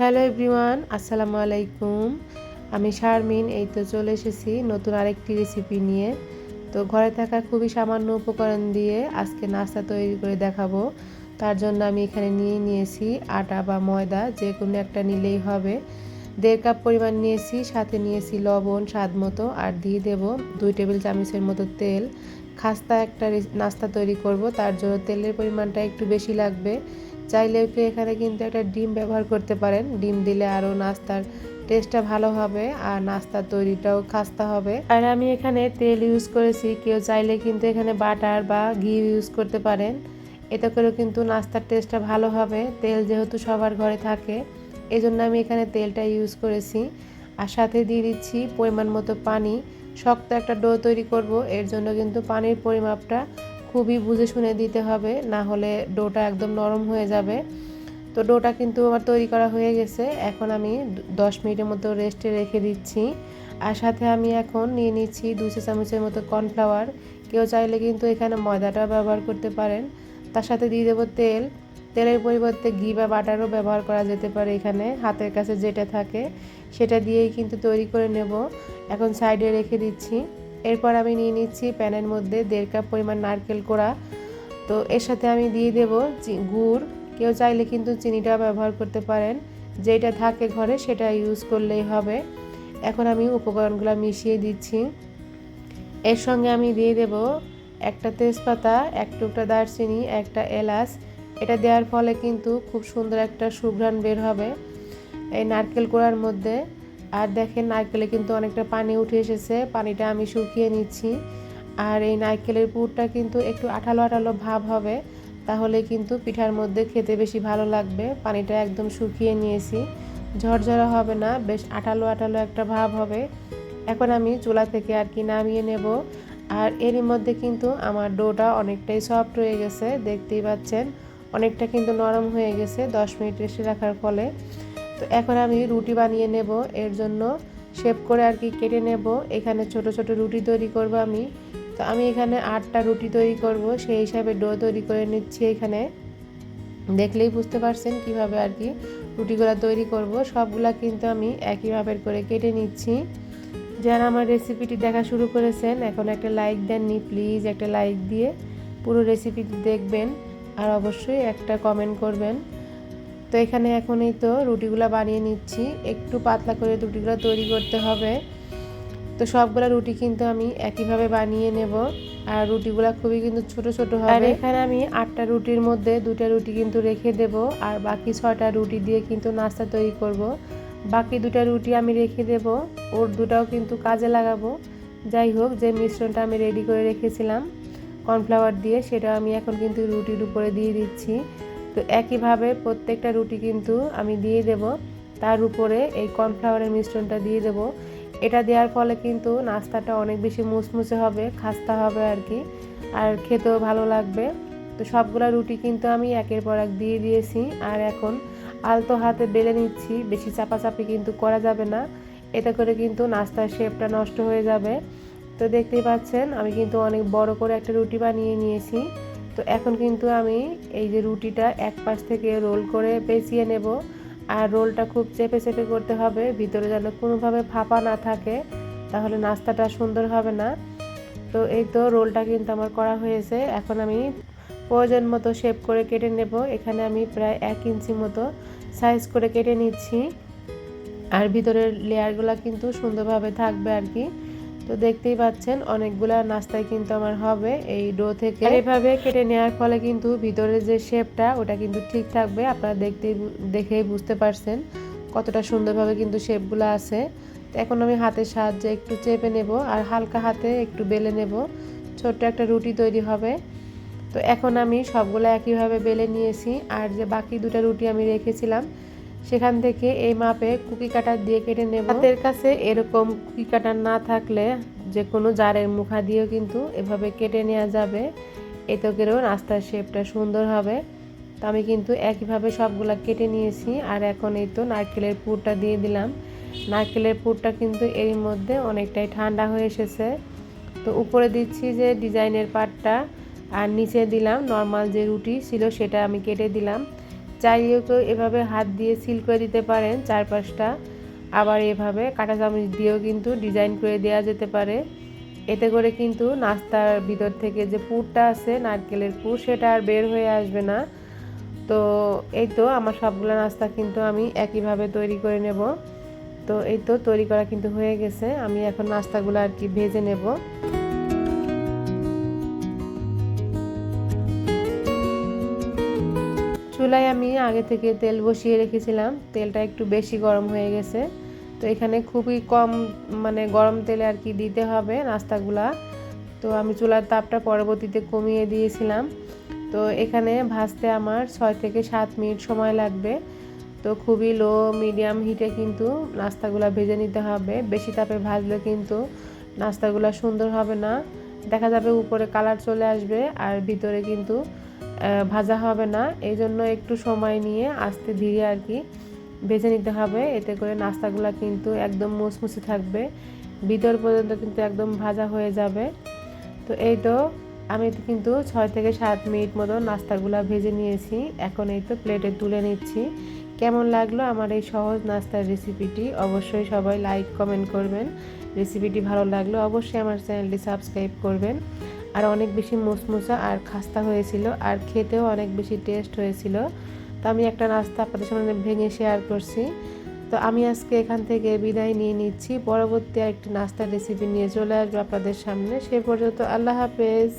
Hello everyone, আসসালামু আলাইকুম। আমি শারমিন। এই তো চলে এসেছি নতুন আরেকটি রেসিপি নিয়ে। তো ঘরে থাকা খুবই সামান্য উপকরণ দিয়ে আজকে নাস্তা তৈরি করে দেখাবো। তার জন্য আমি এখানে নিয়েছি আটা বা ময়দা, যে কোনো একটা নিলেই হবে। 1.5 কাপ পরিমাণ নিয়েছি, সাথে নিয়েছি লবণ স্বাদ মতো, আর দিয়ে দেব 2 টেবিল চামচের মতো তেল। খাস্তা একটা নাস্তা তৈরি করব, তার জন্য তেলের পরিমাণটা একটু বেশি লাগবে। চাইলে এখানে কিন্তু একটা ডিম ব্যবহার করতে পারেন। ডিম দিলে আরও নাস্তার টেস্টটা ভালো হবে আর নাস্তার তৈরিটাও খাস্তা হবে। আর আমি এখানে তেল ইউজ করেছি, কেউ চাইলে কিন্তু এখানে বাটার বা ঘি ইউজ করতে পারেন। এতে করেও কিন্তু নাস্তার টেস্টটা ভালো হবে। তেল যেহেতু সবার ঘরে থাকে, এই জন্য আমি এখানে তেলটা ইউজ করেছি। আর সাথে দিয়ে দিচ্ছি পরিমাণ মতো পানি। শক্ত একটা ডো তৈরি করব, এর জন্য কিন্তু পানির পরিমাপটা খুবই বুঝে শুনে দিতে হবে, না হলে ডোটা একদম নরম হয়ে যাবে। তো ডোটা কিন্তু আমার তৈরি করা হয়ে গেছে। এখন আমি 10 মিনিটের মতো রেস্টে রেখে দিচ্ছি। আর সাথে আমি এখন নিয়ে নিচ্ছি 2 চামচের মতো কর্নফ্লাওয়ার। কেউ চাইলে কিন্তু এখানে ময়দাটা ব্যবহার করতে পারেন। তার সাথে দিয়ে দেবো তেল। তেলের পরিবর্তে ঘি বা বাটারও ব্যবহার করা যেতে পারে। এখানে হাতের কাছে যেটা থাকে সেটা দিয়েই কিন্তু তৈরি করে নেব। এখন সাইডে রেখে দিচ্ছি। এরপর আমি নিয়ে নিচ্ছি প্যানের মধ্যে 1.5 কাপ পরিমাণ নারকেল কোড়া। তো এর সাথে আমি দিয়ে দেব গুড়। কেউ চাইলে কিন্তু চিনিটা ব্যবহার করতে পারেন, যেটা থাকে ঘরে সেটা ইউজ করলেই হবে। এখন আমি উপকরণগুলো মিশিয়ে দিচ্ছি। এর সঙ্গে আমি দিয়ে দেব একটা তেজপাতা, এক টুকরা দারচিনি, একটা এলাচ। এটা দেওয়ার ফলে কিন্তু খুব সুন্দর একটা সুঘ্রাণ বের হবে এই নারকেল কোড়ার মধ্যে। আর দেখেন, নারকেলে কিন্তু অনেকটা পানি উঠে এসেছে, পানিটা আমি শুকিয়ে নিচ্ছি। আর এই নারকেলের পুরটা কিন্তু একটু আঠালো আঠালো ভাব হবে, তাহলে কিন্তু পিঠার মধ্যে খেতে বেশি ভালো লাগবে। পানিটা একদম শুকিয়ে নিয়েছি, ঝরঝরা হবে না, বেশ আঠালো আঠালো একটা ভাব হবে। এখন আমি চুলা থেকে নামিয়ে নেব। আর এরই মধ্যে কিন্তু আমার ডোটা অনেকটাই সফট হয়ে গেছে, দেখতেই পাচ্ছেন অনেকটা কিন্তু নরম হয়ে গেছে 10 মিনিট রেস্টে রাখার ফলে। তো এখন আমি রুটি বানিয়ে নেব। এর জন্য শেপ করে কেটে নেব। এখানে ছোট ছোট রুটি তৈরি করব আমি। তো আমি এখানে 8টা রুটি তৈরি করব, সেই হিসাবে ডো তৈরি করে নিচ্ছি। এখানে দেখলেই বুঝতে পারছেন কিভাবে রুটিগুলো তৈরি করব। সবগুলা কিন্তু আমি একইভাবে করে কেটে নিচ্ছি। যারা আমার রেসিপিটি দেখা শুরু করেছেন, এখন একটা লাইক দেননি, প্লিজ একটা লাইক দিয়ে পুরো রেসিপিটি দেখবেন, আর অবশ্যই একটা কমেন্ট করবেন। তো এখানে এই তো রুটিগুলো বানিয়ে নিচ্ছি। একটু পাতলা করে রুটিগুলো তৈরি করতে হবে। তো সবগুলা রুটি কিন্তু আমি একইভাবে বানিয়ে নেব। আর রুটিগুলো খুবই কিন্তু ছোট ছোট হবে। আর এখানে আমি 8টা রুটির মধ্যে 2টা রুটি কিন্তু রেখে দেব, আর বাকি 6টা রুটি দিয়ে কিন্তু নাস্তা তৈরি করব। বাকি 2টা রুটি আমি রেখে দেব, ওর দুটাও কিন্তু কাজে লাগাবো। যাই হোক, যে মিশ্রণটা আমি রেডি করে রেখেছিলাম কর্নফ্লাওয়ার দিয়ে, সেটা আমি এখন কিন্তু রুটির উপরে দিয়ে দিচ্ছি। তো একইভাবে প্রত্যেকটা রুটি কিন্তু আমি দিয়ে দেব, তার উপরে এই কর্নফ্লাওয়ারের মিশ্রণটা দিয়ে দেব। এটা দেওয়ার ফলে কিন্তু নাস্তাটা অনেক বেশি মুচমুচে হবে, খাস্তা হবে আর খেতেও ভালো লাগবে। তো সবগুলা রুটি কিন্তু আমি একের পর এক দিয়ে দিয়েছি। আর এখন আলতো হাতে বেলে নিচ্ছি, বেশি চাপাচাপি কিন্তু করা যাবে না, এতে করে কিন্তু নাস্তার শেপটা নষ্ট হয়ে যাবে। তো দেখতেই পাচ্ছেন আমি কিন্তু অনেক বড় করে একটা রুটি বানিয়ে নিয়েছি। তো এখন কিন্তু আমি এই যে রুটিটা এক পাশ থেকে রোল করে পেঁচিয়ে নেব। আর রোলটা খুব চেপে চেপে করতে হবে, ভিতরে যেন কোনোভাবে ফাঁপা না থাকে, তাহলে নাস্তাটা সুন্দর হবে না। তো এই তো রোলটা কিন্তু আমার করা হয়েছে। এখন আমি প্রয়োজন মতো শেপ করে কেটে নেব। এখানে আমি প্রায় 1 ইঞ্চি মতো সাইজ করে কেটে নিচ্ছি। আর ভিতরের লেয়ারগুলো কিন্তু সুন্দরভাবে থাকবে তো দেখতেই পাচ্ছেন অনেকগুলা নাস্তায় কিন্তু আমার হবে এই ডো থেকে। এইভাবে কেটে নেওয়ার ফলে কিন্তু ভিতরের যে শেপটা ওটা কিন্তু ঠিক থাকবে। আপনারা দেখেই বুঝতে পারছেন কতটা সুন্দরভাবে কিন্তু শেপগুলো আছে। তো এখন আমি হাতের সাহায্যে একটু চেপে নেব, আর হালকা হাতে একটু বেলে নেব, ছোট্ট একটা রুটি তৈরি হবে। তো এখন আমি সবগুলো একইভাবে বেলে নিয়েছি। আর যে বাকি 2টা রুটি আমি রেখেছিলাম, সেখান থেকে এই মাপে কুকি কাটার দিয়ে কেটে নেব। হাতের কাছে এরকম কুকি কাটার না থাকলে যে কোনো জারের মুখা দিয়েও কিন্তু এভাবে কেটে নেওয়া যাবে, এতে করেও নাস্তার শেপটা সুন্দর হবে। তো আমি কিন্তু একইভাবে সবগুলা কেটে নিয়েছি। আর এখন এই তো নারকেলের পুরটা দিয়ে দিলাম। নারকেলের পুরটা কিন্তু এর মধ্যে অনেকটাই ঠান্ডা হয়ে এসেছে। তো উপরে দিচ্ছি যে ডিজাইনের পার্টটা, আর নিচে দিলাম নর্মাল যে রুটি ছিল সেটা আমি কেটে দিলাম। চাইলেও কেউ এভাবে হাত দিয়ে সিল করে দিতে পারেন চারপাশটা, আবার এভাবে কাঁটা চামচ দিয়েও কিন্তু ডিজাইন করে দেওয়া যেতে পারে। এতে করে কিন্তু নাস্তার ভিতর থেকে যে পুরটা আছে নারকেলের পুর সেটা আর বের হয়ে আসবে না। তো এই তো আমার সবগুলো নাস্তা কিন্তু আমি একইভাবে তৈরি করে নেব। তো এই তো তৈরি করা কিন্তু হয়ে গেছে, আমি এখন নাস্তাগুলো আর কি ভেজে নেব। চুলায় আমি আগে থেকে তেল বসিয়ে রেখেছিলাম, তেলটা একটু বেশি গরম হয়ে গেছে। তো এখানে খুবই কম গরম তেলে আর কি দিতে হবে নাস্তাগুলা। তো আমি চুলার তাপটা পরবর্তীতে কমিয়ে দিয়েছিলাম। তো এখানে ভাজতে আমার 6 থেকে 7 মিনিট সময় লাগবে। তো খুবই লো মিডিয়াম হিটে কিন্তু নাস্তাগুলা ভেজে নিতে হবে, বেশি তাপে ভাজলে কিন্তু নাস্তাগুলা সুন্দর হবে না, দেখা যাবে উপরে কালার চলে আসবে আর ভিতরে কিন্তু ভাজা হবে না। এই জন্য একটু সময় নিয়ে আস্তে ধীরে আর কি ভেজে নিতে হবে, এতে করে নাস্তাগুলা কিন্তু একদম মুচমুচে থাকবে, ভিতর পর্যন্ত কিন্তু একদম ভাজা হয়ে যাবে। তো এই তো আমি কিন্তু 6 থেকে 7 মিনিট মতো নাস্তাগুলা ভেজে নিয়েছি, এখন এই তো প্লেটে তুলে নিচ্ছি। কেমন লাগলো আমার এই সহজ নাস্তার রেসিপিটি অবশ্যই সবাই লাইক কমেন্ট করবেন। রেসিপিটি ভালো লাগলো অবশ্যই আমার চ্যানেলটি সাবস্ক্রাইব করবেন। আর অনেক বেশি মুচমুচা আর খাস্তা হয়েছিল, আর খেতেও অনেক বেশি টেস্ট হয়েছিল। তো আমি একটা নাস্তা আপনাদের সামনে ভেঙে শেয়ার করছি। তো আমি আজকে এখান থেকে বিদায় নিয়ে নিচ্ছি, পরবর্তী আরেকটি নাস্তার রেসিপি নিয়ে চলে আসবো আপনাদের সামনে। সে পর্যন্ত আল্লাহ হাফেজ।